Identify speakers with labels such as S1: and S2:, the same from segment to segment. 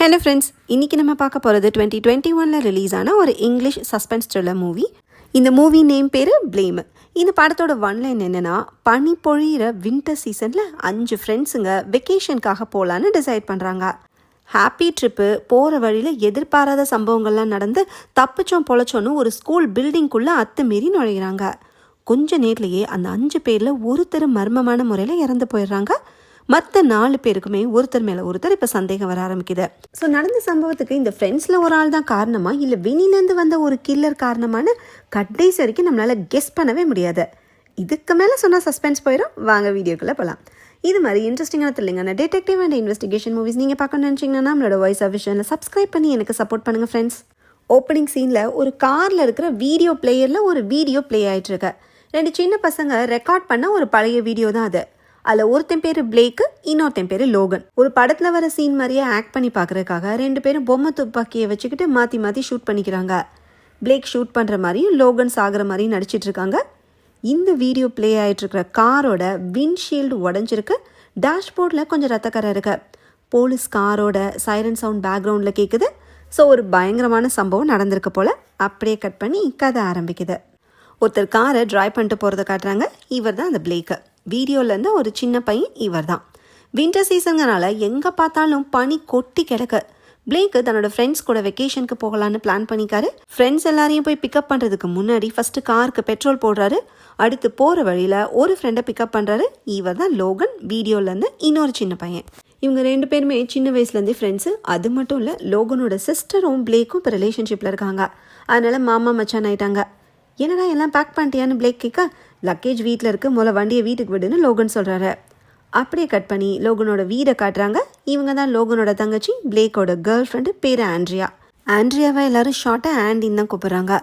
S1: Hello friends, இன்றைக்கி நம்ம பார்க்க போகிறது 2021 ரிலீஸ் ஆன ஒரு இங்கிலீஷ் சஸ்பென்ஸ் த்ரில்லர் மூவி. இந்த மூவி நேம் பேர் ப்ளேம். இந்த படத்தோட ஒன்லைன் என்னென்னா, பனி பொழியிற வின்டர் சீசனில் 5 ஃப்ரெண்ட்ஸுங்க வெக்கேஷனுக்காக போகலான்னு டிசைட் பண்ணுறாங்க. ஹாப்பி ட்ரிப்பு போகிற வழியில் எதிர்பாராத சம்பவங்கள்லாம் நடந்து தப்பிச்சோம் பொழைச்சோன்னு ஒரு ஸ்கூல் பில்டிங்குள்ளே அத்துமீறி நுழைகிறாங்க. கொஞ்ச நேரத்துலையே அந்த 5 பேரில் ஒருத்தர் மர்மமான முறையில் இறந்து போயிடுறாங்க. மற்ற 4 பேருக்குமே ஒருத்தர் மேலே ஒருத்தர் இப்போ சந்தேகம் வர ஆரம்பிக்குது. ஸோ நடந்த சம்பவத்துக்கு இந்த ஃப்ரெண்ட்ஸில் ஒரு ஆள் தான் காரணமா இல்லை வெளியிலேருந்து வந்த ஒரு கில்லர் காரணமான கடைசி வரைக்கும் நம்மளால் கெஸ் பண்ணவே முடியாது. இதுக்கு மேலே சொன்னால் சஸ்பென்ஸ் போயிடும். வாங்க வீடியோக்குள்ளே போகலாம். இது மாதிரி இன்ட்ரெஸ்டிங்கான த்ரில்லிங்கான டிடெக்டிவ் அண்ட் இன்வெஸ்டிகேஷன் மூவிஸ் நீங்கள் பார்க்கணும்னு நினச்சிங்கன்னா நம்மளோட வாய்ஸ் ஆஃப் விஷனில் சப்ஸ்கிரைப் பண்ணி எனக்கு சப்போர்ட் பண்ணுங்கள் ஃப்ரெண்ட்ஸ். ஓப்பனிங் சீனில் ஒரு காரில் இருக்கிற வீடியோ பிளேயரில் ஒரு வீடியோ ப்ளே ஆகிட்டுருக்கு. 2 சின்ன பசங்க ரெக்கார்ட் பண்ண ஒரு பழைய வீடியோ தான் அது. அதில் ஒருத்தன் பேர் பிளேக்கு, இன்னொருத்தன் பேர் லோகன். ஒரு படத்தில் வர சீன் மாதிரியே ஆக்ட் பண்ணி பார்க்குறதுக்காக 2 பேரும் பொம்மை துப்பாக்கியை வச்சுக்கிட்டு மாற்றி மாற்றி ஷூட் பண்ணிக்கிறாங்க. பிளேக் ஷூட் பண்ணுற மாதிரியும் லோகன் சாகிற மாதிரியும் நடிச்சிட்டு இருக்காங்க. இந்த வீடியோ ப்ளே ஆகிட்டுருக்கிற காரோட விண்ட்ஷீல்டு உடஞ்சிருக்கு. டேஷ்போர்டில் கொஞ்சம் ரத்தக்கரை இருக்கு. போலீஸ் காரோட சைரன் சவுண்ட் பேக்ரவுண்டில் கேட்குது. ஸோ ஒரு பயங்கரமான சம்பவம் நடந்திருக்கு போல். அப்படியே கட் பண்ணி கதை ஆரம்பிக்குது. ஒருத்தர் காரை டிரைவ் பண்ணிட்டு போகிறத காட்டுறாங்க. இவர் தான் அந்த பிளேக்கு. வீடியோலேருந்து ஒரு சின்ன பையன் இவர் தான். வின்டர் சீசனுங்கனால எங்கே பார்த்தாலும் பனி கொட்டி கிடக்கு. பிளேக்கு தன்னோட ஃப்ரெண்ட்ஸ் கூட வெக்கேஷனுக்கு போகலான்னு பிளான் பண்ணிக்காரு. ஃப்ரெண்ட்ஸ் எல்லாரையும் போய் பிக்கப் பண்ணுறதுக்கு முன்னாடி ஃபஸ்ட்டு காருக்கு பெட்ரோல் போடுறாரு. அடுத்து போகிற வழியில் ஒரு ஃப்ரெண்டை பிக்கப் பண்ணுறாரு. இவர் தான் லோகன், வீடியோலேருந்து இன்னொரு சின்ன பையன். இவங்க 2 பேருமே சின்ன வயசுலேருந்தே ஃப்ரெண்ட்ஸு. அது மட்டும் இல்லை, லோகனோட சிஸ்டரும் பிளேக்கும் இப்போ ரிலேஷன்ஷிப்பில் இருக்காங்க. அதனால் மாமா மச்சான் ஆயிட்டாங்க. என்னடா எல்லாம் பேக் பண்ணிட்டியான்னு பிளேக் கேட்க, லக்கேஜ் வீட்டில் இருக்கு, முதல்ல வண்டியை வீட்டுக்கு விடுன்னு லோகன் சொல்கிறாரு. அப்படியே கட் பண்ணி லோகனோட வீடை காட்டுறாங்க. இவங்க தான் லோகனோட தங்கச்சி, பிளேக்கோட கேர்ள் ஃப்ரெண்டு, பேர் ஆண்ட்ரியா. ஆண்ட்ரியாவை எல்லாரும் ஷார்ட்டாக ஆண்டின்னு தான் கூப்பிட்றாங்க.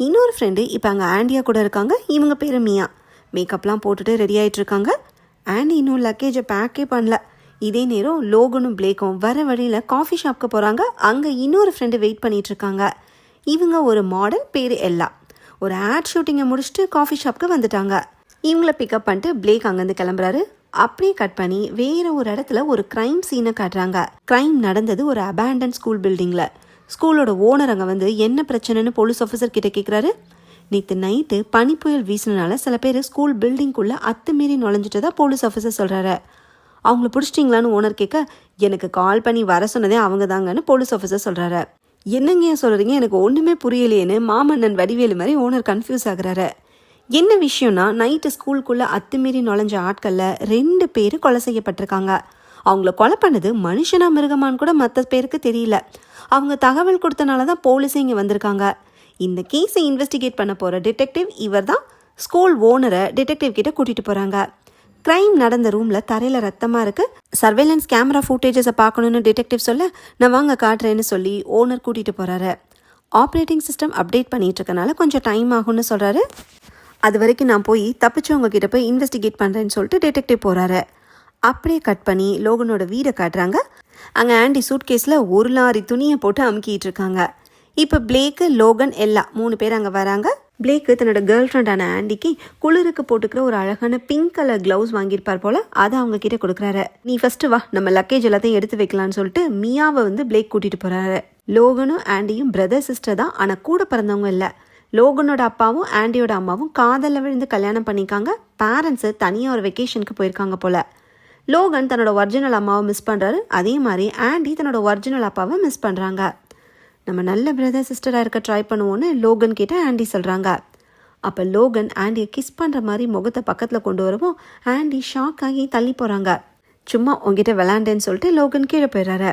S1: இன்னொரு ஃப்ரெண்டு இப்போ அங்கே ஆண்டியா கூட இருக்காங்க. இவங்க பேர் மியா. மேக்கப்லாம் போட்டுட்டு ரெடி ஆகிட்டு இருக்காங்க. ஆண்டி இன்னும் லக்கேஜை பேக்கே பண்ணல. இதே நேரம் லோகனும் பிளேக்கும் வர வழியில் காஃபி ஷாப்க்கு போகிறாங்க. அங்கே இன்னொரு ஃப்ரெண்டு வெயிட் பண்ணிட்டு இருக்காங்க. இவங்க ஒரு மாடல், பேர் எல்லா. ஒரு ஆட் ஷூட்டிங்கை முடிச்சுட்டு காஃபி ஷாப்க்கு வந்துட்டாங்க. இவங்கள பிக்கப் பண்ணிட்டு பிளேக் அங்கேருந்து கிளம்புறாரு. அப்படியே கட் பண்ணி வேற ஒரு இடத்துல ஒரு க்ரைம் சீனை காட்டுறாங்க. க்ரைம் நடந்தது ஒரு அபேண்டன் ஸ்கூல் பில்டிங்கில். ஸ்கூலோட ஓனர் அங்கே வந்து என்ன பிரச்சனைன்னு போலீஸ் ஆஃபீஸர் கிட்ட கேட்குறாரு. நேற்று நைட்டு பனி புயல் வீசினால சில பேர் ஸ்கூல் பில்டிங்குள்ளே அத்துமீறி நுழைஞ்சிட்டதா போலீஸ் ஆஃபீஸர் சொல்கிறாரு. அவங்கள பிடிச்சிட்டிங்களான்னு ஓனர் கேட்க, எனக்கு கால் பண்ணி வர சொன்னதே அவங்க தாங்கன்னு போலீஸ் ஆஃபீஸர் சொல்கிறாரு. என்னங்க சொல்கிறீங்க, எனக்கு ஒன்றுமே புரியலையேன்னு மாமன்னன் வடிவேலு மாதிரி ஓனர் கன்ஃபியூஸ் ஆகுறாரு. என்ன விஷயம்னா, நைட்டு ஸ்கூலுக்குள்ளே அத்துமீறி நுழைஞ்ச ஆட்களில் 2 பேர் கொலை செய்யப்பட்டிருக்காங்க. அவங்கள கொலை பண்ணது மனுஷனா மிருகமான்னு கூட மற்ற பேருக்கு தெரியல. அவங்க தகவல் கொடுத்தனால தான் போலீஸே இங்கே வந்திருக்காங்க. இந்த கேஸை இன்வெஸ்டிகேட் பண்ண போகிற டிடெக்டிவ் இவர் தான். ஸ்கூல் ஓனரை டிடெக்டிவ் கிட்ட கூட்டிகிட்டு போகிறாங்க. க்ரைம் நடந்த ரூமில் தரையில் ரத்தமாக இருக்குது. சர்வேலன்ஸ் கேமரா ஃபுட்டேஜஸை பார்க்கணுன்னு டிடெக்டிவ் சொல்ல, நான் வாங்க காட்டுறேன்னு சொல்லி ஓனர் கூட்டிகிட்டு போகிறாரு. ஆப்ரேட்டிங் சிஸ்டம் அப்டேட் பண்ணிகிட்டு இருக்கனால கொஞ்சம் டைம் ஆகும்னு சொல்கிறாரு. அது வரைக்கும் நான் போய் தப்பிச்சவங்க கிட்ட போய் இன்வெஸ்டிகேட் பண்ணுறேன்னு சொல்லிட்டு டிடெக்டிவ் போகிறாரு. அப்படியே கட் பண்ணி லோகனோட வீடை காட்டுறாங்க. அங்கே ஆண்டி சூட்கேஸில் 1 லாரி துணியை போட்டு அமுக்கிட்டு இருக்காங்க. இப்போ பிளேக்கு, லோகன், எல்லா 3 பேர் அங்கே வராங்க. பிளேக்கு தன்னோட கேர்ள் ஃப்ரெண்டான ஆண்டிக்கு குளிருக்கு போட்டுக்கிற ஒரு அழகான பிங்க் கலர் க்ளவுஸ் வாங்கியிருப்பார் போல். அதை அவங்க கிட்ட கொடுக்குறாரு. நீ ஃபஸ்ட்டு வா, நம்ம லக்கேஜ் எல்லாத்தையும் எடுத்து வைக்கலான்னு சொல்லிட்டு மியாவை வந்து பிளேக் கூட்டிகிட்டு போகிறாரு. லோகனும் ஆண்டியும் பிரதர் சிஸ்டர் தான், ஆனால் கூட பிறந்தவங்க இல்லை. லோகனோட அப்பாவும் ஆண்டியோட அம்மாவும் காதலில் விழுந்து கல்யாணம் பண்ணிக்காங்க. பேரண்ட்ஸு தனியாக ஒரு வெக்கேஷனுக்கு போயிருக்காங்க போல். லோகன் தன்னோட ஒரிஜினல் அம்மாவை மிஸ் பண்ணுறாரு. அதே மாதிரி ஆண்டி தன்னோட ஒரிஜினல் அப்பாவை மிஸ் பண்ணுறாங்க. நம்ம நல்ல பிரதர் சிஸ்டராக இருக்க ட்ரை பண்ணுவோன்னு லோகன் கிட்ட ஆண்டி சொல்கிறாங்க. அப்போ லோகன் ஆண்டியை கிஸ் பண்ணுற மாதிரி முகத்தை பக்கத்தில் கொண்டு வரவும் ஆண்டி ஷாக் ஆகி தள்ளி போகிறாங்க. சும்மா உங்ககிட்ட விளாண்டேன்னு சொல்லிட்டு லோகன் கீழே போயிடுறாரு.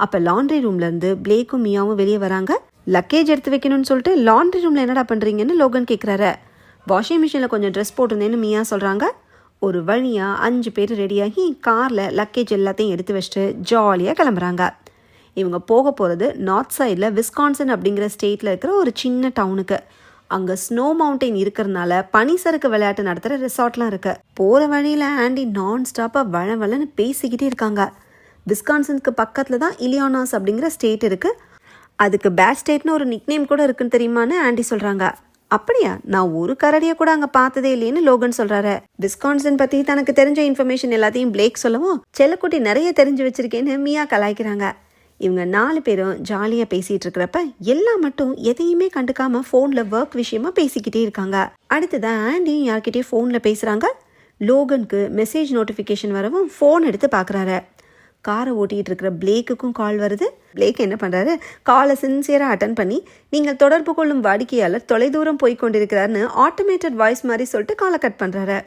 S1: அப்போ லாண்ட்ரி ரூம்லேருந்து பிளேக்கும் மியாவும் வெளியே வராங்க. லக்கேஜ் எடுத்து வைக்கணும்னு சொல்லிட்டு லாண்ட்ரி ரூமில் என்னடா பண்ணுறீங்கன்னு லோகன் கேட்குறாரு. வாஷிங் மிஷினில் கொஞ்சம் ட்ரெஸ் போட்டிருந்தேன்னு மியா சொல்கிறாங்க. ஒரு வழியாக 5 பேர் ரெடியாகி காரில் லக்கேஜ் எல்லாத்தையும் எடுத்து வச்சுட்டு ஜாலியாக கிளம்புறாங்க. இவங்க போக போகிறது நார்த் சைடில் விஸ்கான்சன் அப்படிங்கிற ஸ்டேட்டில் இருக்கிற ஒரு சின்ன டவுனுக்கு. அங்கே ஸ்னோ மவுண்டைன் இருக்கிறதுனால பனிசறுக்கு விளையாட்டு நடத்துகிற ரிசார்ட்லாம் இருக்குது. போகிற வழியில் ஆண்டி நான் ஸ்டாப்பாக வளன்னு பேசிக்கிட்டே இருக்காங்க. விஸ்கான்சனுக்கு பக்கத்தில் தான் இலியானாஸ் அப்படிங்கிற ஸ்டேட் இருக்குது. அதுக்கு பேட் ஸ்டேட்னு ஒரு நிக்நேம் கூட இருக்குன்னு தெரியுமான்னு ஆண்டி சொல்கிறாங்க. அப்படியா, நான் ஒரு கரடியை கூட அங்கே பார்த்ததே இல்லைன்னு லோகன் சொல்கிறாரு. விஸ்கான்சன் பற்றி தனக்கு தெரிஞ்ச இன்ஃபர்மேஷன் எல்லாத்தையும் பிளேக் சொல்லவும், செல்லக்குட்டி நிறைய தெரிஞ்சு வச்சிருக்கேன்னு மியா கலாய்க்கிறாங்க. இவங்க 4 பேரும் ஜாலியாக பேசிகிட்டு இருக்கிறப்ப எல்லாம் மட்டும் எதையுமே கண்டுக்காமல் ஃபோனில் ஒர்க் விஷயமா பேசிக்கிட்டே இருக்காங்க. அடுத்ததான் ஆண்டியும் யார்கிட்டயும் ஃபோனில் பேசுகிறாங்க. லோகனுக்கு மெசேஜ் நோட்டிஃபிகேஷன் வரவும் ஃபோன் எடுத்து பார்க்குறாரு. காரை ஓட்டிகிட்டு இருக்கிற பிளேக்குக்கும் கால் வருது. பிளேக் என்ன பண்ணுறாரு, காலை சின்சியராக அட்டன் பண்ணி நீங்கள் தொடர்பு கொள்ளும் வாடிக்கையாளர் தொலைதூரம் போய் கொண்டிருக்கிறாருன்னு ஆட்டோமேட்டட் வாய்ஸ் மாதிரி சொல்லிட்டு காலை கட் பண்ணுறாரு.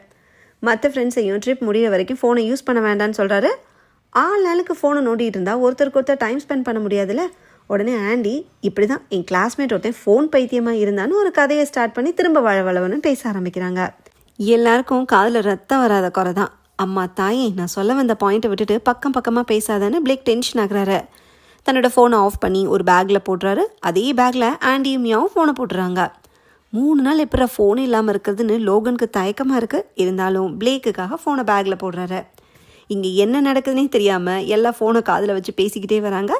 S1: மற்ற ஃப்ரெண்ட்ஸையும் ட்ரிப் முடிகிற வரைக்கும் ஃபோனை யூஸ் பண்ண வேண்டான்னு சொல்கிறாரு. நாளுக்கு ஃபோனை நோண்டிகிட்டு இருந்தால் ஒருத்தருக்கு ஒருத்தர் டைம் ஸ்பெண்ட் பண்ண முடியாதுல்ல. உடனே ஆண்டி இப்படி தான் என் கிளாஸ்மேட் ஒருத்தன் ஃபோன் பைத்தியமாக இருந்தான்னு ஒரு கதையை ஸ்டார்ட் பண்ணி திரும்ப வளவளவன்னு பேச ஆரம்பிக்கிறாங்க. எல்லாருக்கும் காதில் ரத்தம் வராத குறை தான். அம்மா தாயே, நான் சொல்ல வந்த பாயிண்ட்டை விட்டுட்டு பக்கமாக பேசாதன்னு பிளேக் டென்ஷன் ஆகுறாரு. தன்னோட ஃபோனை ஆஃப் பண்ணி ஒரு பேக்கில் போடுறாரு. அதே பேக்கில் ஆண்டியும் மியாவும் ஃபோனை போட்டுறாங்க. 3 நாள் எப்போ ஃபோனே இல்லாமல் இருக்கிறதுன்னு லோகனுக்கு தயக்கமாக இருக்குது. இருந்தாலும் பிளேக்குக்காக ஃபோனை பேக்கில் போடுறாரு. இங்கே என்ன நடக்குதுன்னே தெரியாமல் எல்லா ஃபோனை காதில் வச்சு பேசிக்கிட்டே வராங்க.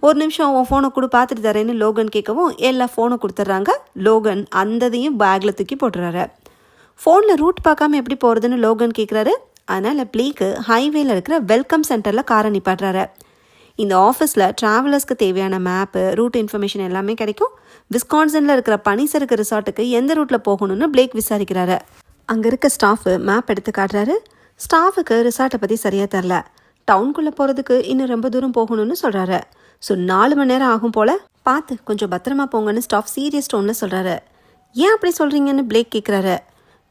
S1: ஒரு நிமிஷம் உன் ஃபோனை கூட பார்த்துட்டு தரேன்னு லோகன் கேட்கவும் எல்லா ஃபோனை கொடுத்துட்றாங்க. லோகன் அந்ததையும் பேக்கில் தூக்கி போட்டுறாரு. ஃபோனில் ரூட் பார்க்காம எப்படி போகிறதுன்னு லோகன் கேட்குறாரு. அதனால் பிளேக்கு ஹைவேல இருக்கிற வெல்கம் சென்டரில் காரை நிப்பாட்டுறாரு. இந்த ஆஃபீஸில் ட்ராவலர்ஸ்க்கு தேவையான மேப்பு, ரூட் இன்ஃபர்மேஷன் எல்லாமே கிடைக்கும். விஸ்கான்சனில் இருக்கிற பனிசறுக்கு ரிசார்ட்டுக்கு எந்த ரூட்டில் போகணும்னு பிளேக் விசாரிக்கிறாரு. அங்கே இருக்க ஸ்டாஃபு மேப் எடுத்து காட்டுறாரு. ஸ்டாஃபுக்கு ரிசார்ட்டை பற்றி சரியாக தரல. டவுனுக்குள்ளே போகிறதுக்கு இன்னும் ரொம்ப தூரம் போகணும்னு சொல்கிறாரு. ஸோ 4 மணி நேரம் ஆகும் போல், பார்த்து கொஞ்சம் பத்திரமா போங்கன்னு ஸ்டாஃப் சீரியஸ் டோனில் சொல்கிறாரு. ஏன் அப்படி சொல்கிறீங்கன்னு பிளேக் கேட்குறாரு.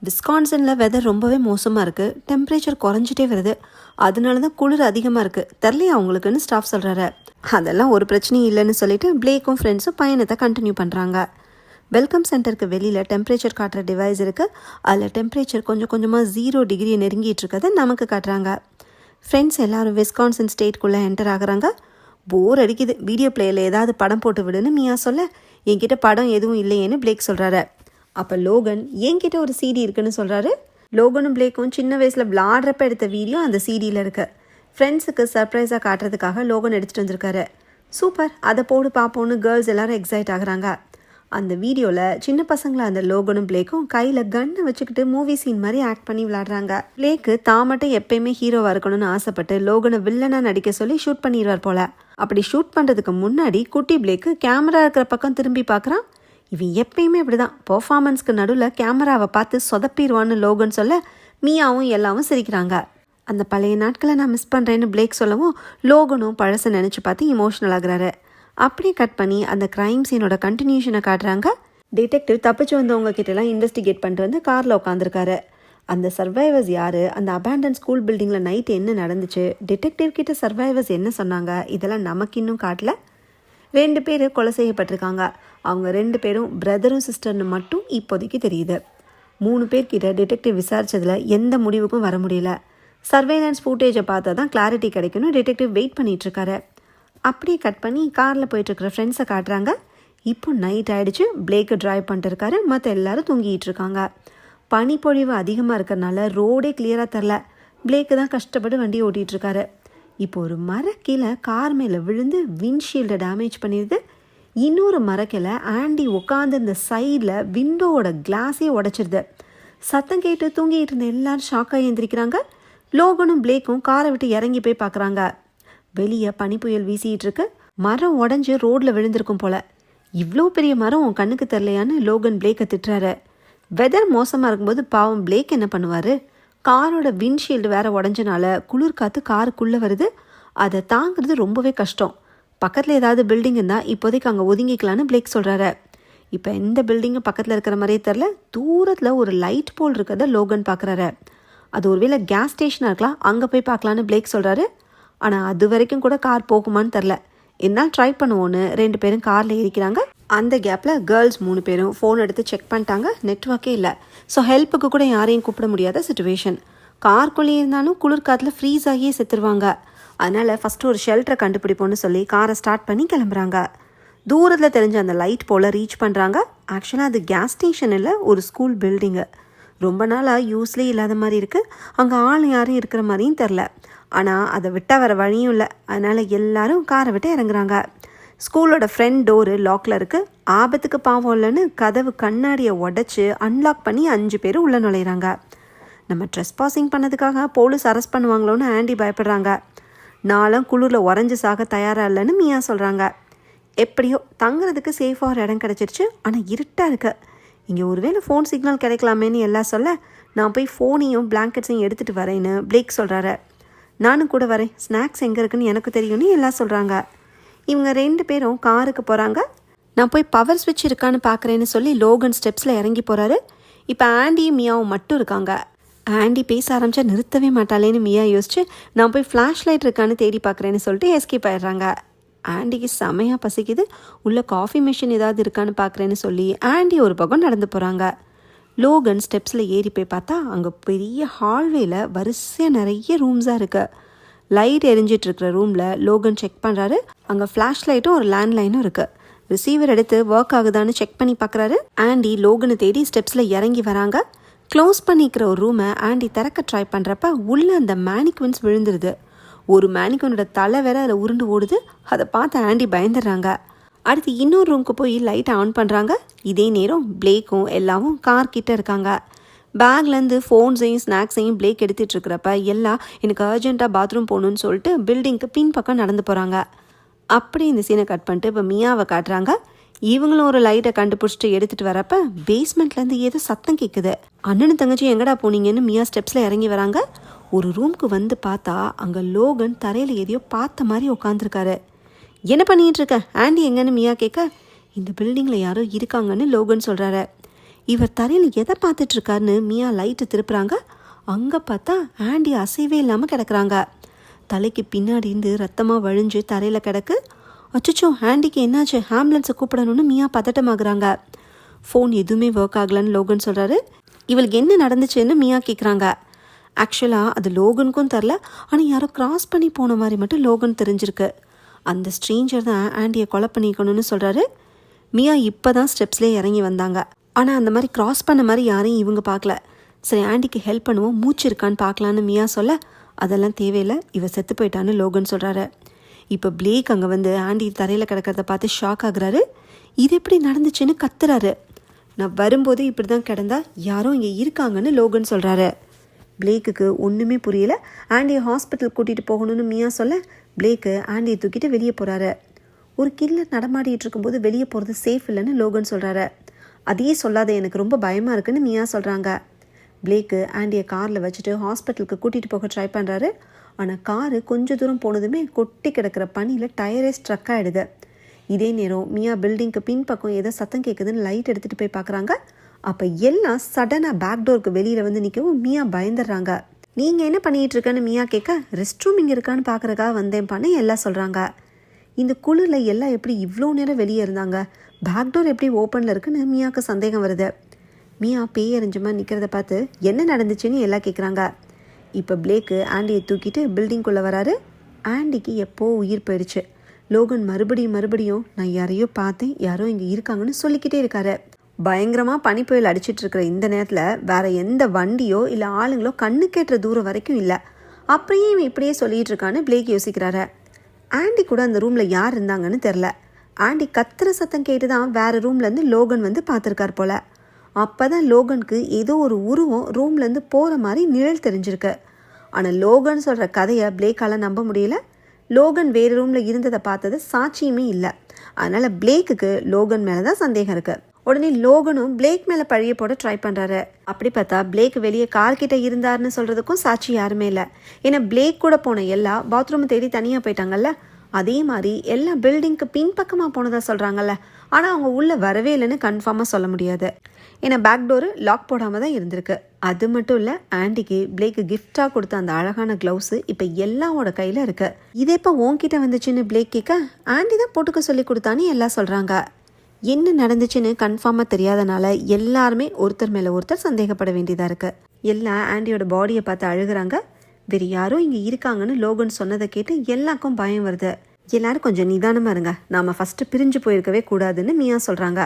S1: விஸ்கான்சனில் வெதர் ரொம்பவே மோசமாக இருக்குது. டெம்பரேச்சர் குறைஞ்சிட்டே வருது. அதனால தான் குளிர் அதிகமாக இருக்குது. தெரிலையா அவங்களுக்குன்னு ஸ்டாஃப் சொல்கிறாரு. அதெல்லாம் ஒரு பிரச்சனையும் இல்லைன்னு சொல்லிட்டு பிளேக்கும் ஃப்ரெண்ட்ஸும் பயணத்தை கண்டினியூ பண்ணுறாங்க. வெல்கம் சென்டருக்கு வெளியில் டெம்பரேச்சர் காட்டுற டிவைஸ் இருக்குது. அதில் டெம்பரேச்சர் கொஞ்சமாக 0 டிகிரியை நெருங்கிட்டு இருக்கிறத நமக்கு காட்டுறாங்க. ஃப்ரெண்ட்ஸ் எல்லாரும் விஸ்கான்சன் ஸ்டேட்குள்ளே என்டர் ஆகுறாங்க. போர் அடிக்குது, வீடியோ பிளேயில் ஏதாவது படம் போட்டு விடுன்னு மியா சொல்ல, என்கிட்ட படம் எதுவும் இல்லையேன்னு பிளேக் சொல்கிறாரு. அப்போ லோகன் என்கிட்ட ஒரு சிடி இருக்குன்னு சொல்கிறாரு. லோகனும் பிளேக்கும் சின்ன வயசில் விளாடுறப்ப எடுத்த வீடியோ அந்த சிடியில் இருக்கு. ஃப்ரெண்ட்ஸுக்கு சர்ப்ரைஸாக காட்டுறதுக்காக லோகன் எடுத்துகிட்டு வந்திருக்காரு. சூப்பர், அதை போடு பார்ப்போன்னு கேர்ள்ஸ் எல்லாரும் எக்ஸைட் ஆகுறாங்க. அந்த வீடியோவில் சின்ன பசங்களை அந்த லோகனும் பிளேக்கும் கையில் கன்னை வச்சுக்கிட்டு மூவி சீன் மாதிரி ஆக்ட் பண்ணி விளாடுறாங்க. பிளேக்கு தான் மட்டும் எப்பயுமே ஹீரோவாக இருக்கணும்னு ஆசைப்பட்டு லோகனை வில்லனாக நடிக்க சொல்லி ஷூட் பண்ணிடுவார் போல. அப்படி ஷூட் பண்ணுறதுக்கு முன்னாடி குட்டி பிளேக்கு கேமரா இருக்கிற பக்கம் திரும்பி பார்க்குறான். இவன் எப்பயுமே இப்படிதான், பெர்ஃபார்மன்ஸ்க்கு நடுவில் கேமராவை பார்த்து சொதப்பிடுவான்னு லோகன் சொல்ல மியாவும் எல்லாவும் சிரிக்கிறாங்க. அந்த பழைய நாட்களை நான் மிஸ் பண்ணுறேன்னு பிளேக் சொல்லவும் லோகனும் பழசை நினச்சி பார்த்து இமோஷனல் ஆகுறாரு. அப்படியே கட் பண்ணி அந்த க்ரைம் சீனோட கண்டினியூஷனை காட்டுறாங்க. டிடெக்டிவ் தப்பிச்சு வந்தவங்க கிட்டலாம் இன்வெஸ்டிகேட் பண்ணிட்டு வந்து காரில் உட்காந்துருக்காரு. அந்த சர்வைவர்ஸ் யார், அந்த அபேண்டன் ஸ்கூல் பில்டிங்கில் நைட் என்ன நடந்துச்சு, டிடெக்டிவ் கிட்ட சர்வைவர்ஸ் என்ன சொன்னாங்க, இதெல்லாம் நமக்கு இன்னும் காட்டல. 2 பேர் கொலை செய்யப்பட்டிருக்காங்க. அவங்க 2 பேரும் பிரதரும் சிஸ்டர்னு மட்டும் இப்போதைக்கு தெரியுது. 3 பேர்கிட்ட டிடெக்டிவ் விசாரிச்சதில் எந்த முடிவுக்கும் வர முடியல. சர்வேலன்ஸ் ஃபுட்டேஜை பார்த்தா தான் கிளாரிட்டி கிடைக்கணும். டிடெக்டிவ் வெயிட் பண்ணிகிட்ருக்காரு. அப்படியே கட் பண்ணி காரில் போயிட்டுருக்கிற ஃப்ரெண்ட்ஸை காட்டுறாங்க. இப்போ நைட் ஆகிடுச்சு. பிளேக்கு ட்ரைவ் பண்ணிட்டு இருக்காரு. மற்ற எல்லாரும் தூங்கிட்டு இருக்காங்க. பனிப்பொழிவு அதிகமாக இருக்கிறனால ரோடே கிளியராக தரல. பிளேக்கு தான் கஷ்டப்பட்டு வண்டி ஓட்டிகிட்டு இருக்காரு. இப்போ ஒரு மரக்கீழே கார் மேலே விழுந்து விண்ட்ஷீல்டை டேமேஜ் பண்ணிடுது. இன்னொரு மரக்கில் ஆண்டி உட்காந்து இந்த சைடில் விண்டோவோட கிளாஸே உடைச்சிருது. சத்தம் கேட்டு தூங்கிட்டு இருந்த எல்லாரும் ஷாக்காக எழுந்திரிக்கிறாங்க. லோகனும் பிளேக்கும் காரை விட்டு இறங்கி போய் பார்க்குறாங்க. வெளியே பனிப்புயல் வீசிகிட்டு இருக்கு. மரம் உடஞ்சி ரோடில் விழுந்திருக்கும் போல. இவ்வளோ பெரிய மரம் உன் கண்ணுக்கு தெரிலையான்னு லோகன் பிளேக்கை திட்டுறாரு. வெதர் மோசமாக இருக்கும்போது பாவம் பிளேக் என்ன பண்ணுவார்? காரோட விண்ட்ஷீல்டு வேற உடஞ்சனால குளிர் காற்று காருக்குள்ளே வருது. அதை தாங்கிறது ரொம்பவே கஷ்டம். பக்கத்தில் ஏதாவது பில்டிங் இருந்தால் இப்போதைக்கு அங்கே ஒதுங்கிக்கலான்னு பிளேக் சொல்கிறாரு. இப்போ எந்த பில்டிங்கும் பக்கத்தில் இருக்கிற மாதிரியே தெரில. தூரத்தில் ஒரு லைட் போல் இருக்கிறத லோகன் பார்க்குறாரு. அது ஒருவேளை கேஸ் ஸ்டேஷனாக இருக்கலாம், அங்கே போய் பார்க்கலான்னு பிளேக் சொல்கிறாரு. ஆனால் அது வரைக்கும் கூட கார் போகுமான்னு தெரில. என்னால் ட்ரை பண்ணுவோன்னு 2 பேரும் காரில் ஏறிக்கிறாங்க. அந்த கேப்பில் கேர்ள்ஸ் 3 பேரும் ஃபோன் எடுத்து செக் பண்ணிட்டாங்க. நெட்ஒர்க்கே இல்லை. ஸோ ஹெல்ப்புக்கு கூட யாரையும் கூப்பிட முடியாத சுச்சுவேஷன். கார்க்குள்ளேயே இருந்தாலும் குளிர் காற்றுல ஃப்ரீஸ் ஆகியே செத்துருவாங்க. அதனால் ஃபஸ்ட்டு ஒரு ஷெல்டரை கண்டுபிடிப்போன்னு சொல்லி காரை ஸ்டார்ட் பண்ணி கிளம்புறாங்க. தூரத்தில் தெரிஞ்ச அந்த லைட் போல் ரீச் பண்ணுறாங்க. ஆக்சுவலாக அது கேஸ் ஸ்டேஷன் இல்லை, ஒரு ஸ்கூல் பில்டிங்கு. ரொம்ப நாளாக யூஸ்லேயே இல்லாத மாதிரி இருக்குது. அங்கே ஆள் யாரும் இருக்கிற மாதிரியும் தெரில. ஆனால் அதை விட்டால் வேறு வழியும் இல்லை. அதனால் எல்லாரும் காரை விட்டு இறங்குறாங்க. ஸ்கூலோட ஃப்ரண்ட் டோரு லாக்கில் இருக்குது. ஆபத்துக்கு பாவம் இல்லைன்னு கதவு கண்ணாடியை உடச்சி அன்லாக் பண்ணி 5 பேர் உள்ளே நுழையிறாங்க. நம்ம ட்ரெஸ் பாசிங் பண்ணதுக்காக போலீஸ் அரெஸ்ட் பண்ணுவாங்களோன்னு ஆண்டி பயப்படுறாங்க. நான்லாம் குளிரில் உறைஞ்சி சாக தயாராக இல்லைன்னு மியா சொல்கிறாங்க. எப்படியோ தங்குறதுக்கு சேஃபாக ஒரு இடம் கிடச்சிருச்சு. ஆனால் இருட்டாக இருக்கு. இங்கே ஒருவேளை ஃபோன் சிக்னல் கிடைக்கலாமேன்னு எல்லாம் சொல்ல, நான் போய் ஃபோனையும் பிளாங்கெட்ஸையும் எடுத்துகிட்டு வரேன்னு பிளேக் சொல்கிறாரு. நானும் கூட வரேன், ஸ்நாக்ஸ் எங்கே இருக்குன்னு எனக்கு தெரியும்னு எல்லாம் சொல்கிறாங்க. இவங்க 2 பேரும் காருக்கு போகிறாங்க. நான் போய் பவர் ஸ்விட்ச் இருக்கான்னு பார்க்குறேன்னு சொல்லி லோகன் ஸ்டெப்ஸில் இறங்கி போகிறாரு. இப்போ ஆண்டியும் மியாவும் மட்டும் இருக்காங்க. ஆண்டி பேச ஆரம்பித்தா நிறுத்தவே மாட்டாளேன்னு மியா யோசிச்சு நான் போய் ஃப்ளாஷ் லைட் இருக்கான்னு தேடி பார்க்குறேன்னு சொல்லிட்டு எஸ்கேப் ஆயிடுறாங்க. ஆண்டிக்கு செமையாக பசிக்குது. உள்ளே காஃபி மிஷின் ஏதாவது இருக்கான்னு பார்க்குறேன்னு சொல்லி ஆண்டி ஒரு பக்கம் நடந்து போகிறாங்க. லோகன் ஸ்டெப்ஸில் ஏறி போய் பார்த்தா அங்கே பெரிய ஹால்வேல வரிசையாக நிறைய ரூம்ஸாக இருக்குது. லைட் எரிஞ்சிட்ருக்கிற ரூமில் லோகன் செக் பண்ணுறாரு. அங்கே ஃப்ளாஷ் லைட்டும் ஒரு லேண்ட்லைனும் இருக்குது. ரிசீவர் எடுத்து ஒர்க் ஆகுதான்னு செக் பண்ணி பார்க்குறாரு. ஆண்டி லோகனை தேடி ஸ்டெப்ஸில் இறங்கி வராங்க. க்ளோஸ் பண்ணிக்கிற ஒரு ரூமை ஆண்டி திறக்க ட்ரை பண்ணுறப்ப உள்ளே அந்த மேனிக்வின்ஸ் விழுந்துருது. ஒரு மேனிக்வினோட தலை வேற அதில் உருண்டு ஓடுது. அதை பார்த்து ஆண்டி பயந்துடுறாங்க. அடுத்து இன்னொரு ரூமுக்கு போய் லைட்டை ஆன் பண்ணுறாங்க. இதே நேரம் பிளேக்கும் எல்லாமும் கார் கிட்ட இருக்காங்க. பேக்லேருந்து ஃபோன்ஸையும் ஸ்நாக்ஸையும் பிளேக் எடுத்துகிட்டு இருக்கிறப்ப எல்லாம் எனக்கு அர்ஜென்ட்டாக பாத்ரூம் போகணுன்னு சொல்லிட்டு பில்டிங்க்கு பின்பக்கம் நடந்து போகிறாங்க. அப்படி இந்த சீனை கட் பண்ணிட்டு இப்போ மியாவை காட்டுறாங்க. இவங்களும் ஒரு லைட்டை கண்டுபிடிச்சிட்டு எடுத்துகிட்டு வரப்ப பேஸ்மெண்ட்லேருந்து ஏதோ சத்தம் கேட்குது. அண்ணனும் தங்கச்சி எங்கடா போனீங்கன்னு மியா ஸ்டெப்ஸில் இறங்கி வராங்க. ஒரு ரூமுக்கு வந்து பார்த்தா அங்கே லோகன் தரையில் எதையோ பார்த்த மாதிரி உட்காந்துருக்காரு. என்ன பண்ணிகிட்டு இருக்க ஆண்டி எங்கன்னு மியா கேட்க, இந்த பில்டிங்கில் யாரோ இருக்காங்கன்னு லோகன் சொல்கிறாரு. இவர் தரையில் எதை பார்த்துட்ருக்காருன்னு மியா லைட்டு திருப்புறாங்க. அங்கே பார்த்தா ஆண்டி அசைவே இல்லாமல் கிடக்குறாங்க. தலைக்கு பின்னாடி இருந்து ரத்தமாக வழிஞ்சு தரையில் கிடக்கு. அச்சோ ஆண்டிக்கு என்னாச்சு, ஆம்புலன்ஸை கூப்பிடணும்னு மியா பதட்டமாகறாங்க. ஃபோன் எதுவுமே ஒர்க் ஆகலன்னு லோகன் சொல்கிறாரு. இவளுக்கு என்ன நடந்துச்சுன்னு மியா கேட்குறாங்க. ஆக்சுவலாக அது லோகனுக்கும் தெரில. ஆனால் யாரோ கிராஸ் பண்ணி போன மாதிரி மட்டும் லோகன் தெரிஞ்சிருக்கு. அந்த ஸ்ட்ரேஞ்சர் தான் ஆண்டியை கொலை பண்ணிக்கணும்னு சொல்கிறாரு. மியா இப்போ தான் ஸ்டெப்ஸ்லேயே இறங்கி வந்தாங்க. ஆனால் அந்த மாதிரி கிராஸ் பண்ண மாதிரி யாரையும் இவங்க பார்க்கல. சரி ஆண்டிக்கு ஹெல்ப் பண்ணுவோம், மூச்சு இருக்கான்னு பார்க்கலான்னு மியா சொல்ல, அதெல்லாம் தேவையில்லை, இவ செத்து போயிட்டான்னு லோகன் சொல்கிறாரு. இப்போ பிளேக் அங்கே வந்து ஆண்டி தரையில் கிடக்கிறத பார்த்து ஷாக் ஆகுறாரு. இது எப்படி நடந்துச்சுன்னு கத்துறாரு. நான் வரும்போது இப்படி தான் கிடந்தா யாரோ இங்கே இருக்காங்கன்னு லோகன் சொல்கிறாரு. பிளேக்குக்கு ஒன்றுமே புரியல. ஆண்டியை ஹாஸ்பிட்டல் கூட்டிகிட்டு போகணும்னு மியா சொல்ல, பிளேக்கு ஆண்டியை தூக்கிட்டு வெளியே போகிறாரு. ஒரு கில்லர் நடமாடிட்டு இருக்கும்போது வெளியே போகிறது சேஃப் இல்லைன்னு லோகன் சொல்கிறாரு. அதையே சொல்லாத, எனக்கு ரொம்ப பயமாக இருக்குன்னு மியா சொல்கிறாங்க. பிளேக்கு ஆண்டியை காரில் வச்சுட்டு ஹாஸ்பிட்டலுக்கு கூட்டிகிட்டு போக ட்ரை பண்ணுறாரு. ஆனால் காரு கொஞ்சம் தூரம் போனதுமே கொட்டி கிடக்கிற பனியில் டயரே ஸ்ட்ரக் ஆகிடுது. இதே நேரம் மியா பில்டிங்க்கு பின்பக்கம் ஏதோ சத்தம் கேட்குதுன்னு லைட் எடுத்துகிட்டு போய் பார்க்குறாங்க. அப்போ எல்லாம் சடனாக பேக் டோருக்கு வெளியில் வந்து நிற்கவும் மியா பயந்துடுறாங்க. நீங்கள் என்ன பண்ணிகிட்டு இருக்கேன்னு மியா கேட்க, ரெஸ்ட் ரூம் இங்கே இருக்கான்னு பார்க்குறக்காக வந்தேன்ப்பான்னு எல்லாம் சொல்கிறாங்க. இந்த குளிரில் எல்லாம் எப்படி இவ்வளோ நேரம் வெளியே இருந்தாங்க, பேக் டோர் எப்படி ஓப்பனில் இருக்குன்னு மியாவுக்கு சந்தேகம் வருது. மியா பேயறிஞ்சமா நிற்கிறத பார்த்து என்ன நடந்துச்சுன்னு எல்லாம் கேட்குறாங்க. இப்போ பிளேக்கு ஆண்டியை தூக்கிட்டு பில்டிங்குள்ளே வராரு. ஆண்டிக்கு எப்போ உயிர் போயிடுச்சு. லோகன் மறுபடியும் நான் யாரையோ பார்த்தேன், யாரோ இங்கே இருக்காங்கன்னு சொல்லிக்கிட்டே இருக்காரு. பயங்கரமாக பனி புயல் அடிச்சிட்டு இருக்கிற இந்த நேரத்தில் வேற எந்த வண்டியோ இல்லை ஆளுங்களோ கண்ணு கேட்டுற தூரம் வரைக்கும் இல்லை. அப்படியே இவன் இப்படியே சொல்லிட்டு இருக்கான்னு பிளேக் யோசிக்கிறாரு. ஆண்டி கூட அந்த ரூமில் யார் இருந்தாங்கன்னு தெரில. ஆண்டி கத்துற சத்தம் கேட்டு தான் வேற ரூம்லேருந்து லோகன் வந்து பார்த்துருக்கார் போல. அப்போ தான் லோகனுக்கு ஏதோ ஒரு உருவம் ரூம்லேருந்து போகிற மாதிரி நிழல் தெரிஞ்சிருக்கு. ஆனால் லோகன் சொல்கிற கதையை பிளேக்கால் நம்ப முடியல. லோகன் வேறு ரூமில் இருந்ததை பார்த்தது சாட்சியுமே இல்லை. அதனால் பிளேக்குக்கு லோகன் மேலே தான் சந்தேகம் இருக்குது. உடனே லோகனும் பிளேக் மேலே பழிய போட ட்ரை பண்ணுறாரு. அப்படி பார்த்தா பிளேக் வெளியே கார்கிட்ட இருந்தாருன்னு சொல்கிறதுக்கும் சாட்சி யாருமே இல்லை. ஏன்னா பிளேக் கூட போன எல்லாம் பாத்ரூமை தேடி தனியாக போயிட்டாங்கல்ல. அதே மாதிரி எல்லாம் பில்டிங்க்கு பின்பக்கமாக போனதாக சொல்கிறாங்கல்ல. ஆனால் அவங்க உள்ளே வரவே இல்லைன்னு கன்ஃபார்மாக சொல்ல முடியாது. ஏன்னா பேக் டோரு லாக் போடாமல் தான் இருந்திருக்கு. அது மட்டும் இல்லை, ஆண்டிக்கு பிளேக்கு கிஃப்டாக கொடுத்த அந்த அழகான க்ளவுஸு இப்போ எல்லாவோட கையில் இருக்கு. இதே இப்போ உன்கிட்ட வந்துச்சுன்னு பிளேக் கேட்க, ஆண்டி தான் போட்டுக்க சொல்லி கொடுத்தான்னு எல்லாம் சொல்கிறாங்க. என்ன நடந்துச்சுன்னு கன்ஃபார்மாக தெரியாதனால எல்லாருமே ஒருத்தர் மேலே ஒருத்தர் சந்தேகப்பட வேண்டியதாக இருக்குது. எல்லாம் ஆண்டியோட பாடியை பார்த்து அழுகிறாங்க. வேறு யாரோ இங்கே இருக்காங்கன்னு லோகன் சொன்னதை கேட்டு எல்லாருக்கும் பயம் வருது. எல்லாரும் கொஞ்சம் நிதானமாக இருங்க, நாம் ஃபஸ்ட்டு பிரிஞ்சு போயிருக்கவே கூடாதுன்னு மியா சொல்கிறாங்க.